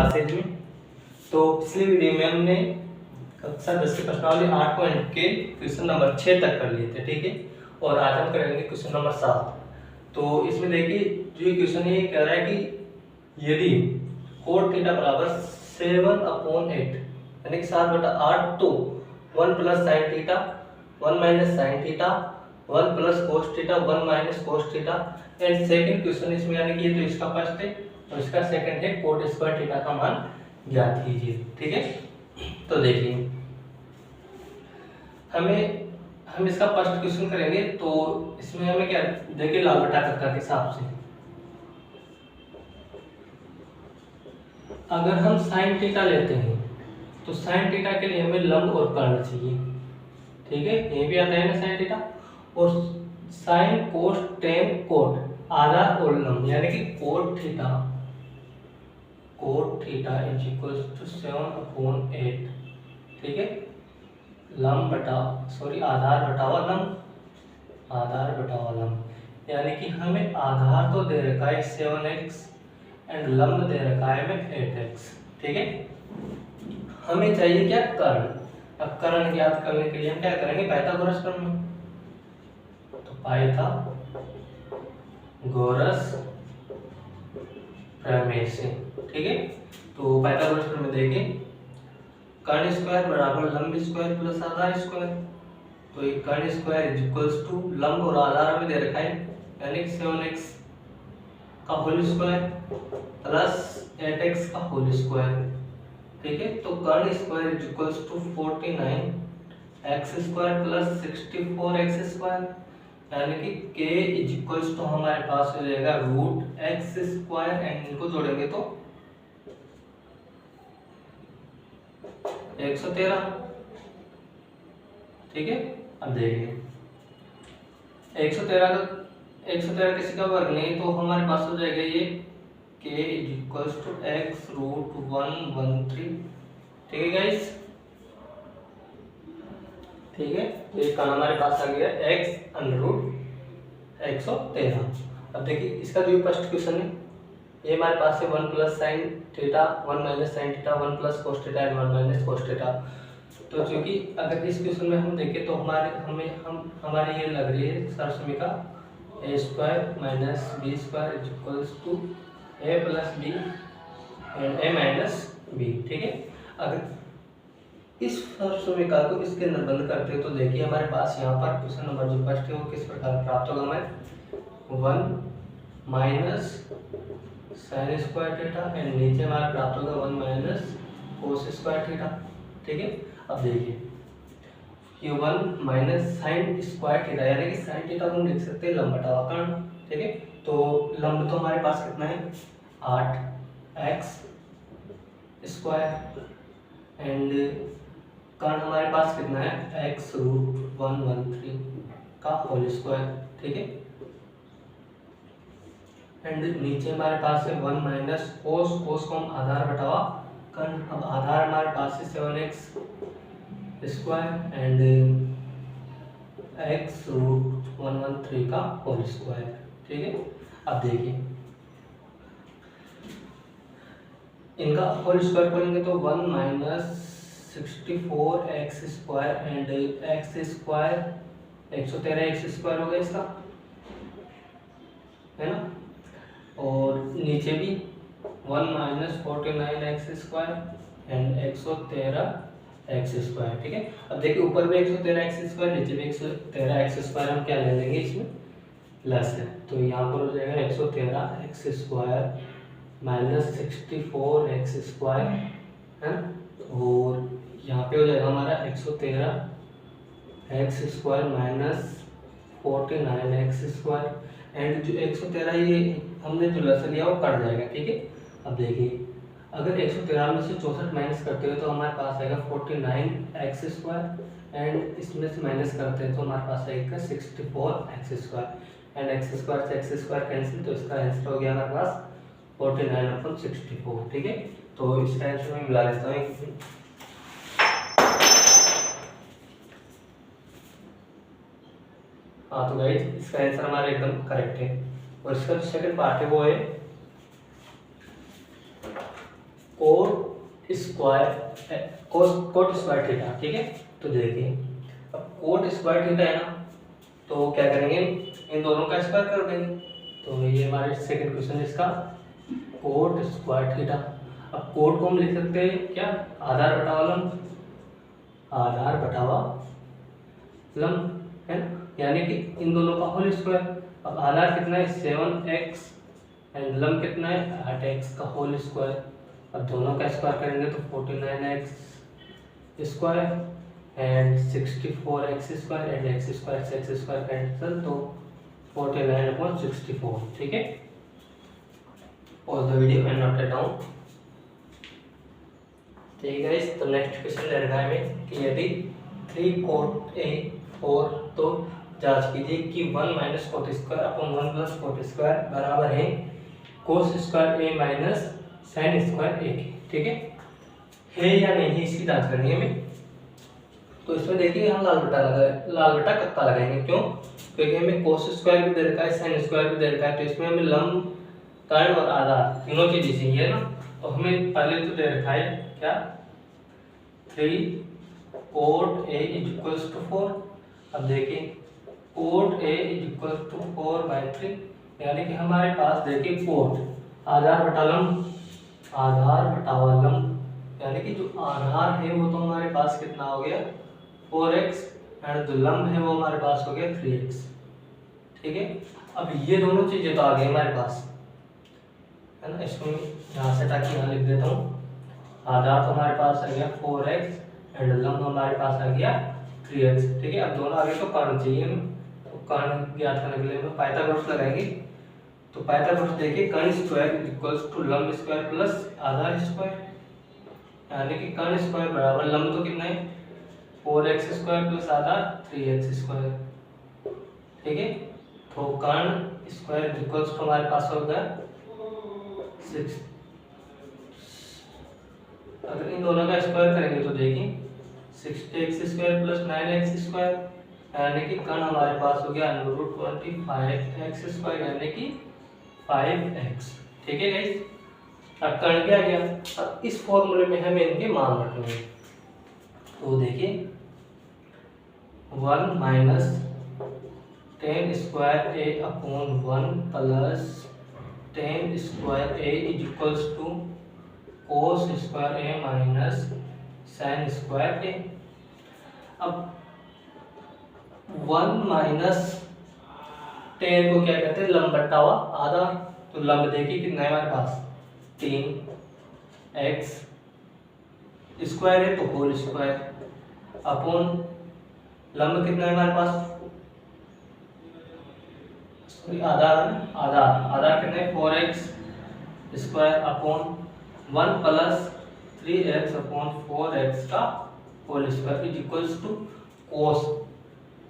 Classes में। तो पिछली वीडियो में हमने कक्षा 10 की प्रश्नावली 8 पॉइंट के क्वेश्चन नंबर 6 तक कर लिए थे, ठीक है। और आज हम करेंगे क्वेश्चन नंबर 7। तो इसमें देखिए जो ये क्वेश्चन है ये कह रहा है कि यदि कोट थीटा बराबर 7/8 यानी कि 7/8 तो 1 plus sine theta 1 minus sine theta 1 plus cos theta 1 minus cos theta. And second question इसमें यानी कि ये तो इसका फर्स्ट है और इसका सेकंड है कोट स्क्वायर थीटा का मान ज्ञात कीजिए, ठीक है। तो देखिए हम इसका फर्स्ट क्वेश्चन करेंगे। तो इसमें हमें क्या देखिए लाल बटा कर्ता के हिसाब से अगर हम साइन थीटा लेते हैं तो साइन थीटा के लिए हमें लंब और कर्ण चाहिए, ठीक है। ये भी आता है ना साइन थीटा। और साइन कोस टेन कोट आधार और लंब यानी कि cot theta is equal to 7/8, ठीक है। लंब बटा आधार बटावा लंब यानी कि हमें आधार तो दे रखा है 7x एंड लंब दे रखा है हमें 8x, ठीक है। हमें चाहिए क्या कर्ण। अब कर्ण ज्ञात करने के लिए हम क्या करेंगे पाइथागोरस प्रमेय। तो पाइथागोरस प्रमेय से, ठीक है। तो पाइथागोरस प्रमेय देखिए कर्ण स्क्वायर बराबर लंब स्क्वायर प्लस आधार स्क्वायर। तो ये कर्ण स्क्वायर इज इक्वल्स टू लंब और आधार हमें दे रखा है यानी कि 7x का होल स्क्वायर प्लस 8x का होल स्क्वायर, ठीक है। तो कर्ण square is equals to 49x square plus 64x square यानी कि k इज इक्वल्स टू हमारे पास हो जाएगा √x स्क्वायर एंड इनको जोड़ेंगे तो 113, ठीक है। अब देखिए 113 किसी का वर्ग नहीं तो हमारे पास हो जाएगा ये k is equals to x√113, ठीक है गाइस, ठीक है। तो ये कर्ण हमारे पास आ गया x√113। अब देखिए इसका जो फर्स्ट क्वेश्चन है ये हमारे पास है 1 plus sine theta 1 minus sine theta 1 plus cos theta and 1 minus cos theta. तो चूंकि अगर इस क्वेश्चन में हम देखें तो हमारे ये लग रही है सरसमीका a² minus b² is equals to a plus b and a minus b, ठीक है। अगर इस सरसमीका को इसके अंदर बंद करते हैं तो देखिए हमारे पास यहाँ पर क्वेश्चन नंबर जो फर्स्ट है वो किस प्रकार प्राप्त होगा हमें 1 minus sine square theta and नीचे हमारा प्राप्त होगा 1 माइनस कोस स्क्वायर थीटा, ठीक है। अब देखिए ये 1 माइनस साइन स्क्वायर थीटा यानी कि साइन थीटा को हम लिख सकते हैं लंब बटा कर्ण, ठीक है। तो लंब तो हमारे पास कितना है 8x स्क्वायर एंड कर्ण हमारे पास कितना है x√113 का होल स्क्वायर, ठीक है। एंड नीचे हमारे पास है 1 माइनस कोस को हम आधार बटावा कर्ण। अब आधार हमारे पास है 7x स्क्वायर एंड x√113 का होल स्क्वायर, ठीक है। अब देखिए इनका होल स्क्वायर करेंगे तो 1 minus 64x square and x square 113x square हो गया इसका, है ना। और नीचे भी 1 minus 49x square and 113x square, ठीक है। अब देखिए ऊपर भी 113x स्क्वायर नीचे भी 113x स्क्वायर हम क्या ले लेंगे इसमें प्लस है। तो यहाँ पर हो जाएगा 113x square minus 64x square, है ना। और यहाँ पे हो जाएगा हमारा 113x square minus 49x square and जो 113 ये हमने जो लसन लिया वो कट जाएगा, ठीक है। अब देखिए अगर 113 में से 64 माइनस करते हो तो हमारे पास आएगा 49x स्क्वायर एंड इसमें से माइनस करते हैं तो हमारे पास आएगा 64x square and x square से x स्क्वायर कैंसिल तो इसका आंसर हो गया हमारे पास 49/64, ठीक है। तो इसका आंसर मैं मिला लेता हूँ। हाँ तो गाइस इसका आंसर हमारा एकदम करेक्ट है। और इसका जो सेकंड पार्ट है वो है कोट स्क्वायर थीटा, ठीक है। तो देखिए अब कोट स्क्वायर थीटा है ना, तो क्या करेंगे, इन दोनों का स्क्वायर कर देंगे। तो ये हमारे सेकंड क्वेश्चन इसका कोट स्क्वायर थीटा। अब कोट को हम लिख सकते हैं क्या, आधार बटावा लंब, आधार बटावा लंब है ना, यानी कि इन दोनों का होल स्क्वायर। अब आधार कितना है 7x एंड लंब कितना है 8x का होल स्क्वायर। अब दोनों का स्क्वायर करेंगे तो 49x square and 64x square and x square से x स्क्वायर कैंसिल, तो 49/64, ठीक है। Pause the video and note it down. ठीक है गाइस, तो नेक्स्ट क्वेश्चन ले रखा है हमें कि यदि 3 cot A 4, तो जांच कीजिए कि 1 - cot square upon 1 + cot square बराबर है cos square A minus sin square A के, ठीक है या नहीं, इसकी जांच करनी है हमें। तो इसमें देखिए हम लाल बटा कत्ता लगाएंगे, क्यों, क्योंकि हमें cos स्क्वायर भी दे रखा है, sin स्क्वायर भी दे रखा है, तो इसमें हमें लंब, कर्ण और आधार तीनों चीजें चाहिए ना। तो हमें पहले तो दे रखा है क्या, 3 cot A = 4। अब देखिए cot A = 4/3, यानी कि हमारे पास देखिए कोट आधार बटा लंब, आधार बटावा लंब, यानी कि जो आधार है वो तो हमारे पास कितना हो गया 4x एंड जो लंब है वो हमारे पास हो गया 3x, ठीक है। अब ये दोनों चीजें तो आ गई हमारे पास, है ना। इसको यहाँ से ताकि यहाँ लिख देता हूँ, आधार तो हमारे पास आ गया 4x एंड लंब हमारे पास आ गया 3x, ठीक है। अब दोनों आगे तो कर्ण चाहिए हमें, तो कर्ण ज्ञात करने के लिए हम पाइथागोरस लगाएंगे। तो पाइथागोरस देखिए कर्ण स्क्वायर = लंब स्क्वायर प्लस आधार स्क्वायर, यानी कि कर्ण स्क्वायर बराबर लंब तो कितना है 4x स्क्वायर प्लस आधार 3x स्क्वायर, ठीक है। तो कर्ण स्क्वायर = हमारे पास होगा 6। अगर इन दोनों का स्क्वायर करेंगे तो देखिए 60x square plus 9x square, यानी कि कर्ण हमारे पास हो गया √25x स्क्वायर, यानी कि 5x, ठीक है गाइस। अब कर्ण क्या गया, अब इस फॉर्मूले में हमें इनके मान रखने हैं। तो देखिए 1 - 10 square A upon 1 plus 10 square A = cos square A minus sin square A। अब 1 - 10 को क्या कहते हैं, लंब बटावा आधार। तो लंब देखिए कितना है हमारे पास 3x स्क्वायर है तो होल स्क्वायर अपॉन लंब कितना है हमारे पास, आधार कितना है 4x square upon 1 plus 3x upon 4x का होल स्क्वायर = cos,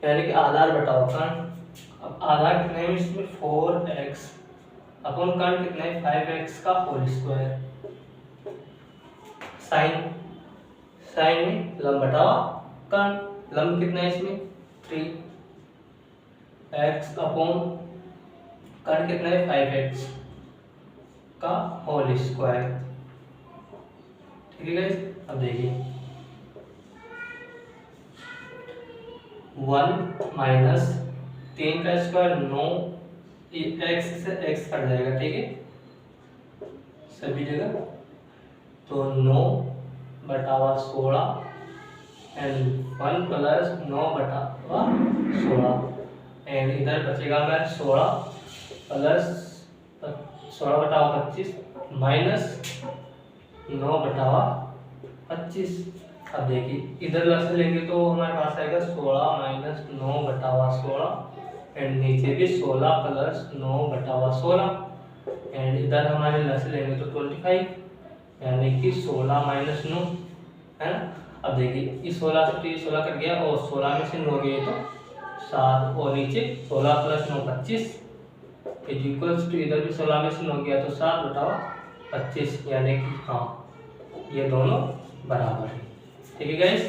यानी कि आधार बटाओ कर्ण। अब आधार कितना है इसमें 4x अपॉन कर्ण कितना है 5x का होल स्क्वायर, साइन में लंब बटावा कर्ण, लंब कितना है इसमें 3x अपॉन कर्ण कितना है 5x का होल स्क्वायर, ठीक है गाइस। अब देखिए 1 - 3 का स्क्वायर 9, x से x कट जाएगा, ठीक है सभी जगह। तो 9 बटावा 16 एंड 1 प्लस 9 बटावा 16 एंड इधर बचेगा मैं 16 प्लस 16 बटावा 25 माइनस 9 बटावा 25। अब देखिए इधर लस लेंगे तो हमारे पास आएगा 16 माइनस 9 बटावा 16 एंड नीचे भी 16 प्लस 9 बटावा 16 एंड इधर हमारे लस लेंगे तो 25, यानी कि 16 माइनस 9, है ना। अब देखिए इस 16 से 16 कट गया और 16 में से 9 गए तो 7 और नीचे 16 प्लस 9 25 = इधर भी 16 में से 9 गया तो 7 बटावा 25, यानी कि हाँ ये दोनों बराबर है, ठीक है गाइस।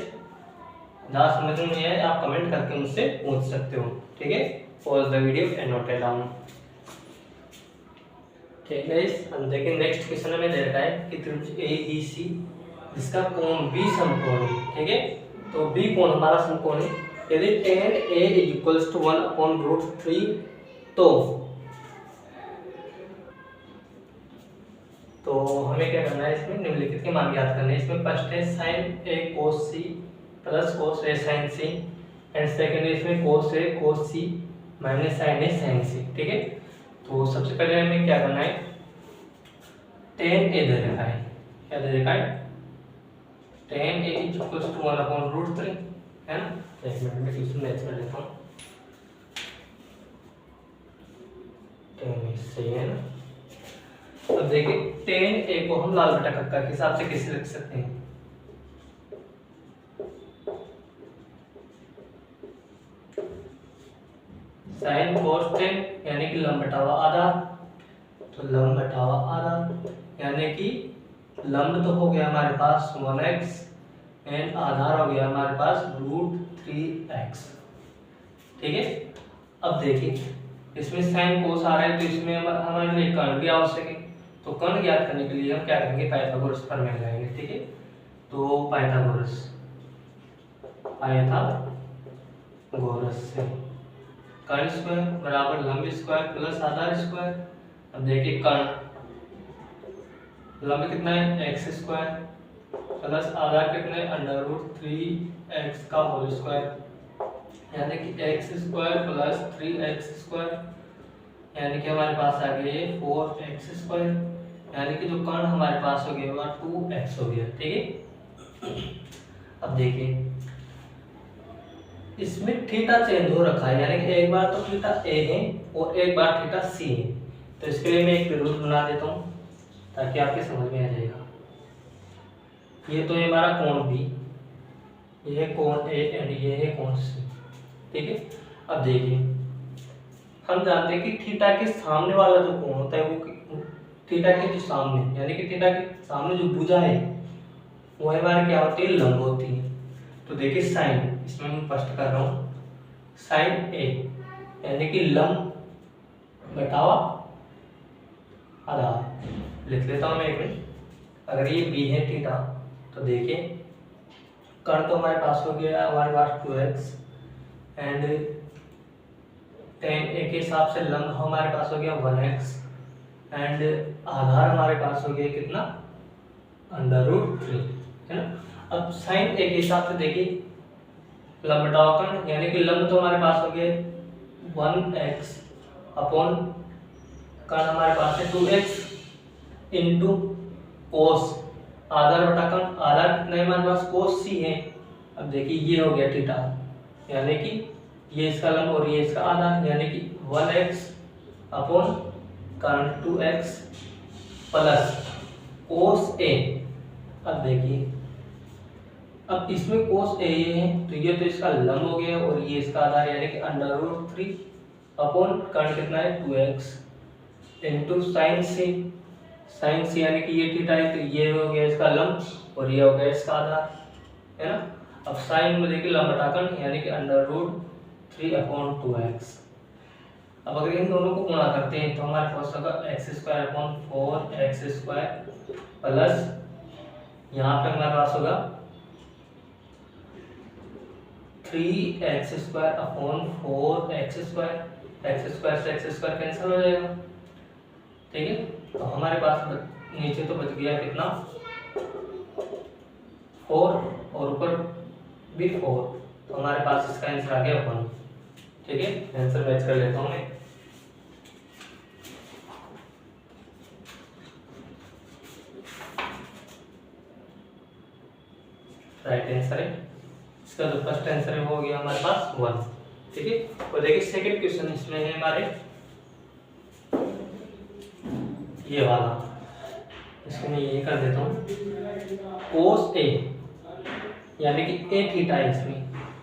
ना समझ में नहीं आए आप कमेंट करके मुझसे पूछ सकते हो, ठीक है। Pause the video and note it down. ठीक है। हम देखिए नेक्स्ट क्वेश्चन में दे रखा है कि त्रिभुज एईसी जिसका कोण बी समकोण है, ठीक है। तो बी कोण हमारा समकोण है। यदि tan A इक्वल्स टू 1/√3 तो हमें क्या करना है, इसमें निम्नलिखित के मान ज्ञात करने हैं। इसमें फर्स्ट है sin A cos C plus cos A sin C and second है इसमें cos A cos C minus sin A sin C, ठीक है। तो सबसे पहले हमें क्या करना है, tan A दे रखा है, क्या दे रखा है, tan A इक्वल्स टू 1/√3 है ना। एक मिनट में क्वेश्चन मैच कर लेता हूँ। tan A सही है ना। अब देखिए tan A को हम लाल बटा कक्का के हिसाब से कैसे लिख सकते हैं, sin cos tan यानी कि लंब बटावा आधार, तो लंब बटावा आधार यानी कि लंब तो हो गया हमारे पास 1x एंड आधार हो गया हमारे पास √3x, ठीक है। अब देखिए इसमें sin cos आ रहा है तो इसमें हमारे लिए कर्ण भी आवश्यक है। तो कर्ण ज्ञात करने के लिए हम क्या करेंगे, पाइथागोरस प्रमेय लगाएंगे, ठीक है। तो पाइथागोरस से कर्ण स्क्वायर बराबर लंब स्क्वायर प्लस आधार स्क्वायर। अब देखिए कर्ण लंब कितना है x स्क्वायर प्लस आधार कितना है √3x का होल स्क्वायर यानी कि x square plus 3x square यानी कि हमारे पास आ गया ये 4x स्क्वायर यानी कि जो कर्ण हमारे पास हो गया 2x हो गया, ठीक है। अब देखिए इसमें थीटा चेंज हो रखा है यानी कि एक बार तो थीटा a है और एक बार थीटा c है। तो इसके लिए मैं एक त्रिभुज बना देता हूँ ताकि आपके समझ में आ जाएगा। ये तो है हमारा कोण b, ये है कोण a एंड ये है कोण c, ठीक है। अब देखिए हम जानते हैं कि थीटा के सामने वाला जो कोण होता है वो थीटा के जो सामने यानी कि थीटा के सामने जो भुजा है वो हमारी क्या होती है, लंब होती है। तो देखिए साइन, इसमें मैं स्पष्ट कर रहा हूँ, साइन ए यानी कि लंब बटावा आधार लिख लेता हूँ मैं एक मिनट। अगर ये बी है थीटा तो देखिए कर्ण तो हमारे पास हो गया हमारे पास 2x एंड tan A के हिसाब से लंब हमारे पास हो गया 1x एंड आधार हमारे पास हो गया कितना, √3 है ना। अब sin A के हिसाब से देखिए लंब बटावा कर्ण यानी कि लंब तो हमारे पास हो गया 1x अपॉन कर्ण हमारे पास है 2x इंटू कोस आधार बटा कर्ण, आधार कितना है हमारे पास कोस c है। अब देखिए ये हो गया थीटा यानी कि ये इसका लंब और ये इसका आधार यानी कि 1x अपॉन कर्ण 2x प्लस कोस a। अब देखिए अब इसमें कोस ए है तो ये तो इसका लंब हो गया और ये इसका आधार यानी कि √3 अपॉन कर्ण कितना है 2x इंटू साइन सी यानी कि ये थीटा है तो ये हो गया इसका लंब और ये हो गया इसका आधार, है ना। अब साइन में देखिए लंब बटा कर्ण यानी कि √3 अपॉन 2x। अब अगर इन दोनों को गुणा करते हैं तो हमारे पास होगा x² अपॉन 4x² प्लस यहाँ पे हमारे पास होगा 3x² अपॉन 4x², x² से x² कैंसिल हो जाएगा, ठीक है। तो हमारे पास नीचे तो बच गया कितना 4 और ऊपर भी 4, तो हमारे पास इसका आंसर आ गया 1, ठीक है। आंसर मैच कर लेता हूँ मैं। राइट आंसर है इसका जो फर्स्ट आंसर है वो हो गया हमारे पास 1, ठीक है। और देखिए सेकंड क्वेश्चन इसमें है हमारे ये वाला, इसको मैं ये कर देता हूँ कोस ए यानी कि ए थीटा है इसमें,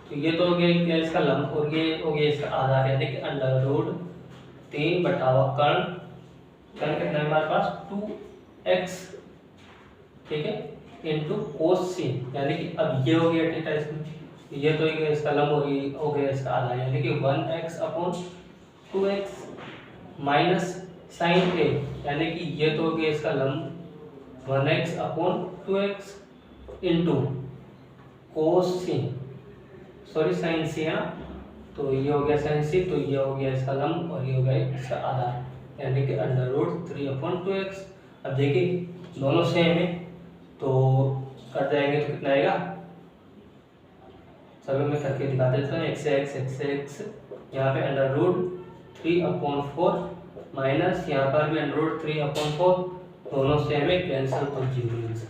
तो ये तो हो गया इसका लंब और ये हो गया इसका आधार यानी कि √3 बटावा कर्ण कितना है हमारे पास 2x, ठीक है, इंटू कोस सी यानी कि अब ये हो गया थीटा इसमें, ये तो गया इसका लंब और ये हो गया इसका आधार यानी कि 1x upon 2x minus sign ए, यानी कि ये तो हो गया इसका लंब 1x upon 2x into cos C, sorry sine C है ना, तो ये हो गया साइन सी, तो ये हो गया इसका लंब और ये हो गया इसका आधार, यानी कि अंडर रूट 3/2x। अब देखिए दोनों सेम है तो कट जाएंगे तो कितना आएगा, चलो मैं करके दिखा देता हूँ। x यहाँ पे अंडर रूट 3/4 माइनस यहाँ पर भी अंडर रूट 3/4, दोनों सेम है, कैंसिल तो 0।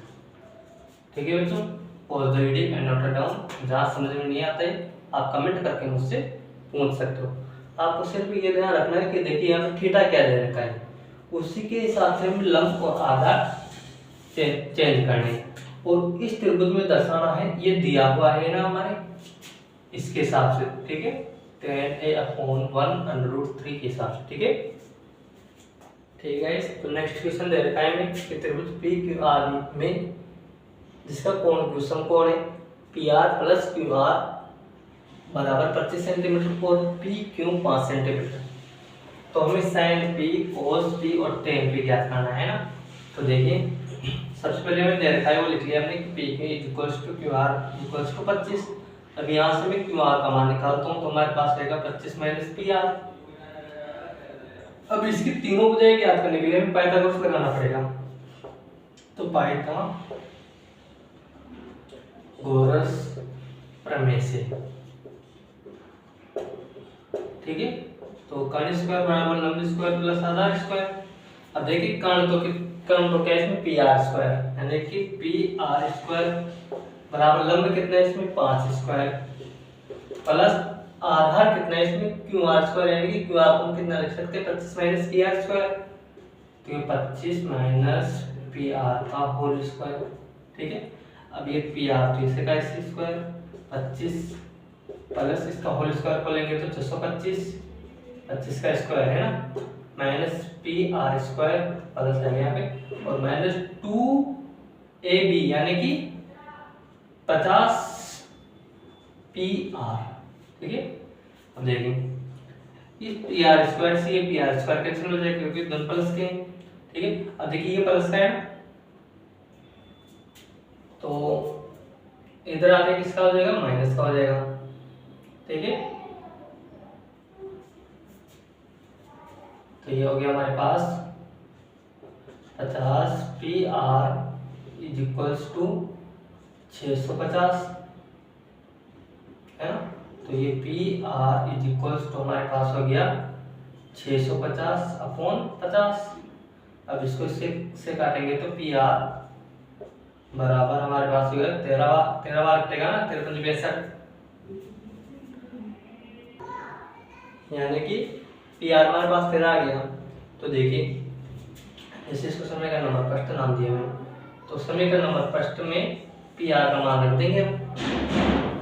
ठीक है बच्चों, pause the video and note it down. जहाँ समझ में नहीं आता है आप कमेंट करके मुझसे पूछ सकते हो। आपको सिर्फ ये ध्यान रखना है कि देखिए यहाँ पे थीटा क्या दे रखा है, उसी के हिसाब से हमें लंब और आधार चेंज करने हैं, और इस त्रिभुज में दर्शाना है, ये दिया हुआ है ना हमारे, इसके हिसाब से। ठीक है, tan a/1 अंडर रूट 3 के हिसाब से। ठीक है, ठीक है। तो नेक्स्ट क्वेश्चन दे रखा है हमें कि त्रिभुज PQR में जिसका कोण क्यूसम कोण है PR प्लस QR बराबर 25 सेंटीमीटर और PQ 5 सेंटीमीटर, तो हमें साइन P, cos P और tan P ज्ञात करना है ना। तो देखिए सबसे पहले हमें दे रखा है वो लिख लिया हमने कि PQ = QR = 25। अब यहाँ से मैं QR का मान निकालता हूँ तो हमारे पास रहेगा 25 माइनस PR। अब इसकी तीनों बजाय ज्ञात करने के लिए हमें पाइथागोरस लगाना पड़ेगा, तो पाइथागोरस प्रमेय से। ठीक है, तो कर्ण स्क्वायर बराबर लंब स्क्वायर प्लस आधार स्क्वायर। अब देखिए कर्ण तो क्या है इसमें PR स्क्वायर, यानी कि PR स्क्वायर बराबर लंब कितना है इसमें 5 स्क्वायर प्लस आधार कितना है इसमें QR स्क्वायर, यानी कि QR को हम कितना लिख सकते हैं 25 माइनस PR स्क्वायर, तो ये 25 माइनस PR का होल स्क्वायर। ठीक है, अब ये PR तो इसे का स्क्वायर 25 प्लस इसका होल स्क्वायर को लेंगे तो 625, 25 का स्क्वायर है ना, माइनस PR स्क्वायर प्लस है यहाँ पे और माइनस 2AB यानी कि 50 PR। ठीक है, अब देखिए इस PR स्क्वायर से ये PR स्क्वायर कैंसिल हो जाएगा क्योंकि दोनों प्लस के हैं। ठीक है, अब देखिए ये प्लस का है ना, तो इधर आके किसका हो जाएगा माइनस का हो जाएगा। ठीक है, तो ये हो गया हमारे पास 50 PR = 650 है ना, तो ये PR = हमारे पास हो गया 650/50। अब इसको इससे काटेंगे तो PR बराबर हमारे पास हो गया 13 बार कटेगा ना, 13×5 = 62, यानी कि PR हमारे पास 13 आ गया। तो देखिए जैसे इसको समीकरण नंबर फर्स्ट नाम दिया मैंने, तो समीकरण नंबर फर्स्ट में PR का मान रख देंगे हम,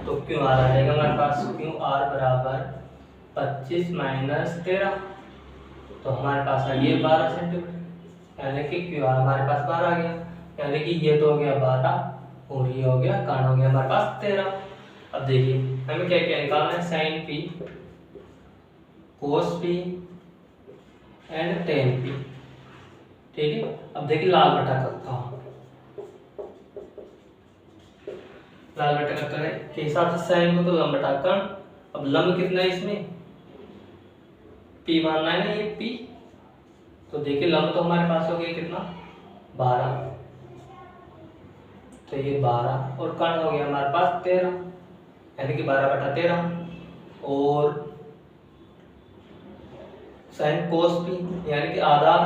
तो QR आ जाएगा हमारे पास, QR बराबर 25 माइनस 13, तो हमारे पास आ गया 12 सेंटीमीटर, यानी कि QR हमारे पास 12 आ गया, यानी कि ये तो हो गया 12 और ये हो गया कर्ण हो गया हमारे पास 13। अब देखिए हमें क्या क्या निकालना है, sine P, cos P and tan P। ठीक है, अब देखिए लाल बटा के हिसाब से साइन को तो लंब बटा कर्ण। अब लंब कितना है इसमें P मानना है ना, ये P, तो देखिए लंब तो हमारे पास हो गया कितना 12, तो ये 12 और कर्ण हो गया हमारे पास 13, यानी कि 12/13 और साइन cos P यानी कि आधार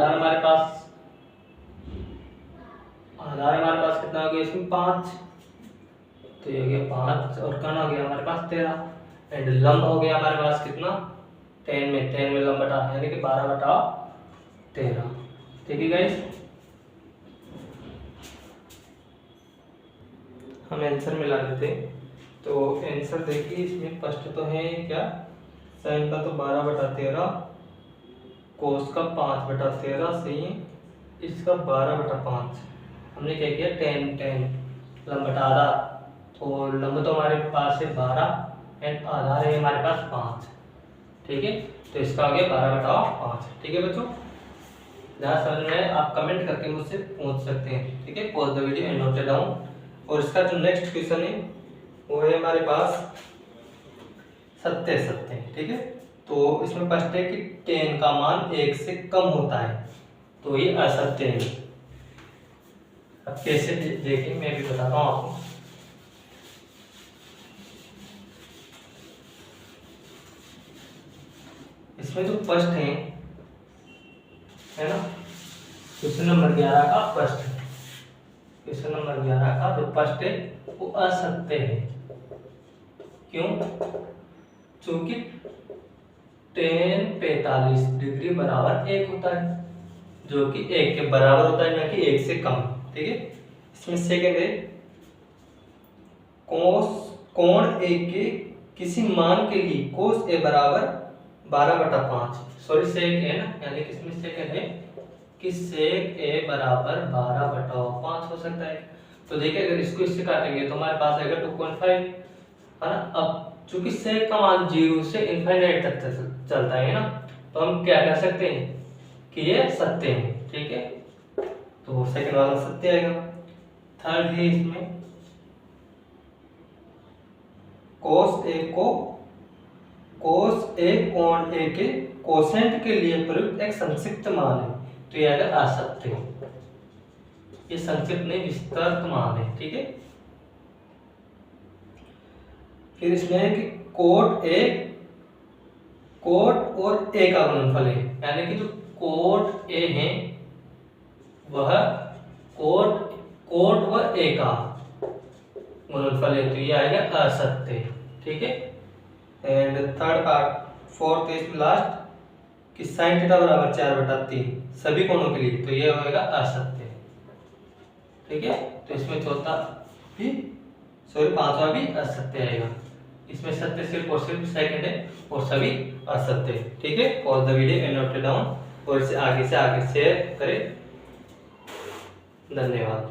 हमारे पास कितना हो गया इसमें 5, तो ये हो गया 5 और कर्ण हो गया हमारे पास 13 एंड लंब हो गया हमारे पास कितना 10 में लंब बटा यानी कि 12/13। ठीक है गाइस, हम आंसर मिला लेते हैं। तो आंसर देखिए इसमें फर्स्ट तो है क्या, साइन का तो 12/13, कोस का 5/13 सही है, इसका 12/5। हमने क्या किया 10 लंब बटा आधा, तो लंब तो हमारे पास है 12 एंड आधार है हमारे पास 5। ठीक है, तो इसका हो गया 12/5। ठीक है बच्चों, जहाँ समझ में आए आप कमेंट करके मुझसे पूछ सकते हैं। ठीक है, pause the video and note it down. और इसका जो नेक्स्ट क्वेश्चन है वो है हमारे पास सत्य। ठीक है, तो इसमें फर्स्ट है कि 10 का मान 1 से कम होता है, तो ये असत्य है। अब कैसे देखिए, मैं भी बताता हूँ आपको। इसमें जो फर्स्ट है ना, क्वेश्चन नंबर 11 का फर्स्ट, क्वेश्चन नंबर 11 का जो फर्स्ट है वो असत्य है। क्यों? चूंकि tan 45 डिग्री बराबर 1 होता है, जो कि 1 के बराबर होता है, ना कि 1 से कम। ठीक है, इसमें सेकंड है कोण ए के किसी मान के लिए cos a बराबर 12/5। सॉरी सेक है ना, यानी कि इसमें सेकंड है कि सेक a बराबर 12/5 हो सकता है। तो देखिए अगर इसको इससे काटेंगे तो हमारे पास आएगा 2.5 है ना। अब चूंकि सेक का मान 0 से इनफाइनाइट तक चलता है ना, तो हम क्या कह सकते हैं कि ये सत्य है। ठीक है, तो सेकंड वाला सत्य आएगा। थर्ड है इसमें cos a कोण a के कोसेंट के लिए प्रयुक्त एक संक्षिप्त मान है, तो ये आएगा असत्य। ये संक्षिप्त नहीं, विस्तृत मान है। ठीक है, फिर इसमें है कि कोट और a का गुणनफल है, यानी कि जो कोट a है वह कोट व a का गुणनफल है, तो ये आएगा असत्य। ठीक है, and third part fourth is last कि sin थीटा बराबर 4/3 सभी कोणों के लिए, तो ये होगा असत्य। ठीक है, तो इसमें पांचवा भी असत्य आएगा। इसमें सत्य सिर्फ और सिर्फ सेकंड है और सभी असत्य है। ठीक है, pause the video and note it down और इसे आगे से आगे शेयर करें। धन्यवाद।